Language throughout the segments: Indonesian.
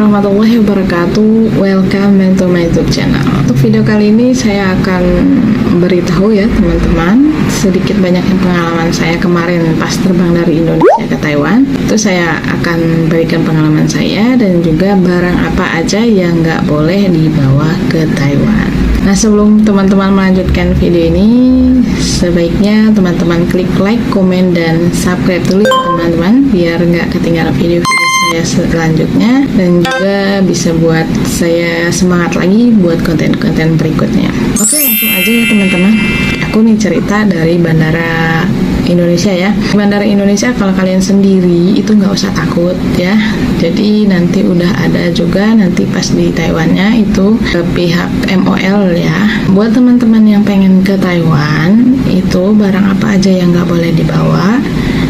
warahmatullahi wabarakatuh. Welcome back to my YouTube channel. Untuk video kali ini saya akan beritahu ya teman-teman sedikit banyak pengalaman saya kemarin pas terbang dari Indonesia ke Taiwan. Itu saya akan berikan pengalaman saya dan juga barang apa aja yang nggak boleh dibawa ke Taiwan. Nah, sebelum teman-teman melanjutkan video ini, sebaiknya teman-teman klik like, komen, dan subscribe dulu ya teman-teman, biar nggak ketinggalan video-video saya selanjutnya dan juga bisa buat saya semangat lagi buat konten-konten berikutnya. Oke, langsung aja ya teman-teman. Aku nih cerita dari Bandara Indonesia ya. Bandara Indonesia kalau kalian sendiri itu nggak usah takut ya. Jadi nanti udah ada juga nanti pas di Taiwannya itu ke pihak MOL ya. Buat teman-teman yang pengen ke Taiwan itu barang apa aja yang nggak boleh dibawa.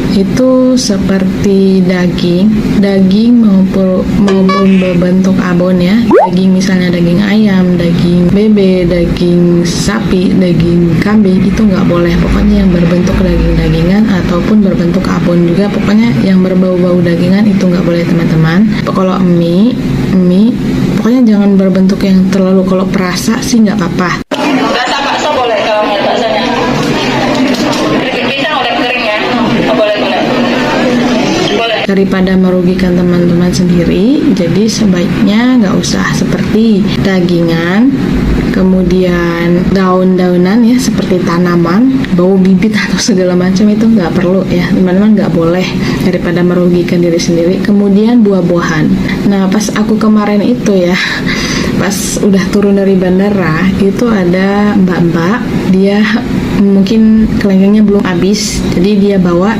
Itu seperti daging maupun berbentuk abon ya. Daging misalnya daging ayam, daging bebek, daging sapi, daging kambing itu nggak boleh. Pokoknya yang berbentuk daging-dagingan ataupun berbentuk abon juga, pokoknya yang berbau-bau dagingan itu nggak boleh teman-teman. Kalau mie pokoknya jangan berbentuk yang terlalu, kalau perasa sih nggak apa-apa. Rasa bakso boleh kalau nggak baksanya. Pisang udah kering ya. Boleh. Daripada merugikan teman-teman sendiri, jadi sebaiknya nggak usah seperti dagingan, kemudian daun-daunan ya seperti tanaman, bau bibit atau segala macam itu nggak perlu ya teman-teman, nggak boleh, daripada merugikan diri sendiri. Kemudian buah-buahan. Nah, pas aku kemarin itu ya, pas udah turun dari bandara itu ada mbak-mbak, dia mungkin kelengkengnya belum habis, jadi dia bawa.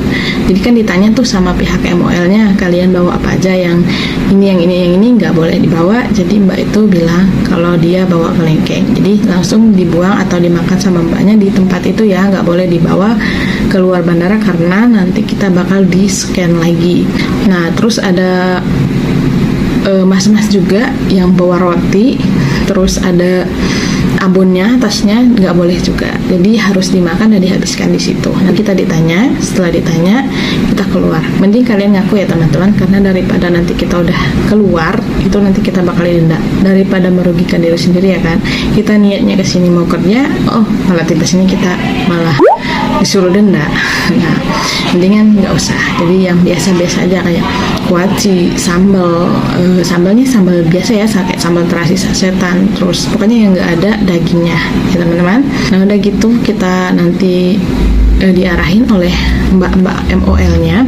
Jadi kan ditanya tuh sama pihak MOL-nya, kalian bawa apa aja, yang ini nggak boleh dibawa. Jadi mbak itu bilang kalau dia bawa kelengkeng, jadi langsung dibuang atau dimakan sama mbaknya di tempat itu ya, nggak boleh dibawa keluar bandara karena nanti kita bakal di-scan lagi. Nah, terus ada mas-mas juga yang bawa roti, terus ada abonnya, tasnya nggak boleh juga, jadi harus dimakan dan dihabiskan di situ. Nah, kita ditanya, setelah ditanya kita keluar. Mending kalian ngaku ya teman-teman, karena daripada nanti kita udah keluar itu nanti kita bakal didenda, daripada merugikan diri sendiri ya kan. Kita niatnya kesini mau kerja, malah tiba sini kita malah disuruh denda. Nah, mendingan nggak usah. Jadi yang biasa-biasa aja kayak kuaci, sambalnya sambal biasa ya, kayak sambal terasi sasetan, terus pokoknya yang nggak ada dagingnya ya teman-teman. Nah, udah gitu kita nanti diarahin oleh mbak-mbak MOL-nya.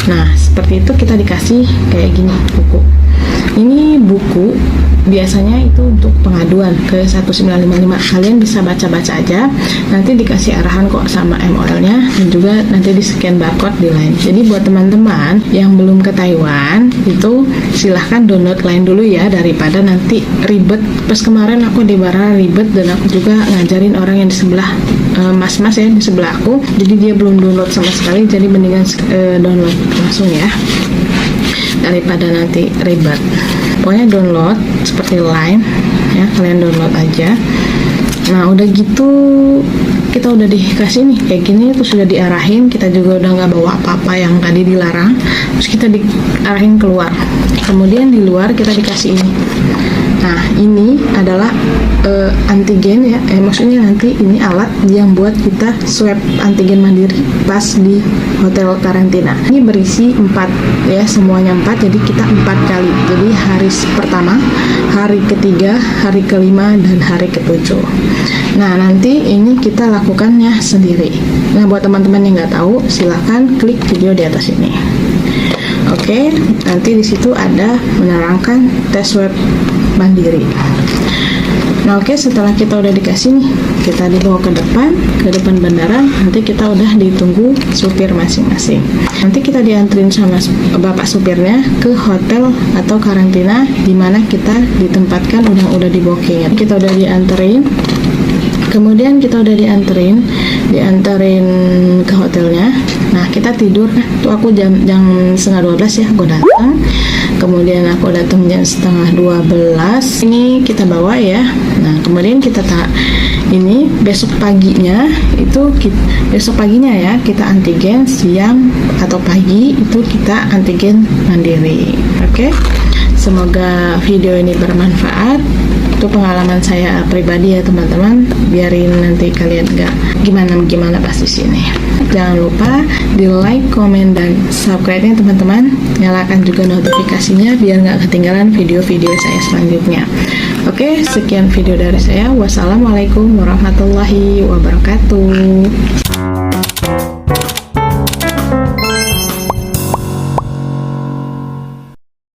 Nah, seperti itu kita dikasih kayak gini buku. Ini buku biasanya itu untuk pengaduan ke 1955. Kalian bisa baca-baca aja, nanti dikasih arahan kok sama MOL-nya, dan juga nanti di scan barcode di Line. Jadi buat teman-teman yang belum ke Taiwan itu silahkan download Line dulu ya, daripada nanti ribet. Pas kemarin aku di Bara ribet, dan aku juga ngajarin orang yang di sebelah mas-mas ya di sebelah aku, jadi dia belum download sama sekali. Jadi mendingan download langsung ya, daripada nanti ribet. Pokoknya download seperti Line ya, kalian download aja. Nah, udah gitu kita udah dikasih nih kayak gini, terus sudah diarahin. Kita juga udah nggak bawa apa-apa yang tadi dilarang, terus kita diarahin keluar. Kemudian di luar kita dikasih ini. Nah, ini adalah antigen ya, maksudnya nanti ini alat yang buat kita swab antigen mandiri pas di hotel karantina. Ini berisi 4 ya, semuanya 4, jadi kita 4 kali. Jadi hari pertama, hari ketiga, hari kelima, dan hari ke-7. Nah, nanti ini kita lakukannya sendiri. Nah, buat teman-teman yang nggak tahu, silahkan klik video di atas ini. Oke, nanti di situ ada menerangkan tes swab mandiri. Nah, oke, setelah kita udah dikasih nih, kita dibawa ke depan bandara. Nanti kita udah ditunggu supir masing-masing. Nanti kita dianterin sama bapak supirnya ke hotel atau karantina di mana kita ditempatkan, udah di booking. Kita udah dianterin. Kemudian kita udah dianterin ke hotelnya. Nah, kita tidur. Tuh aku jam 11:30 ya aku datang. Kemudian aku datang jam 11:30. Ini kita bawa ya. Nah, kemudian kita ini besok paginya ya kita antigen, siang atau pagi itu kita antigen mandiri. Oke. Semoga video ini bermanfaat. Itu pengalaman saya pribadi ya teman-teman, biarin nanti kalian gak gimana pas di sini. Jangan lupa di like, komen, dan subscribe-nya teman-teman. Nyalakan juga notifikasinya biar gak ketinggalan video-video saya selanjutnya. Oke, sekian video dari saya. Wassalamualaikum warahmatullahi wabarakatuh.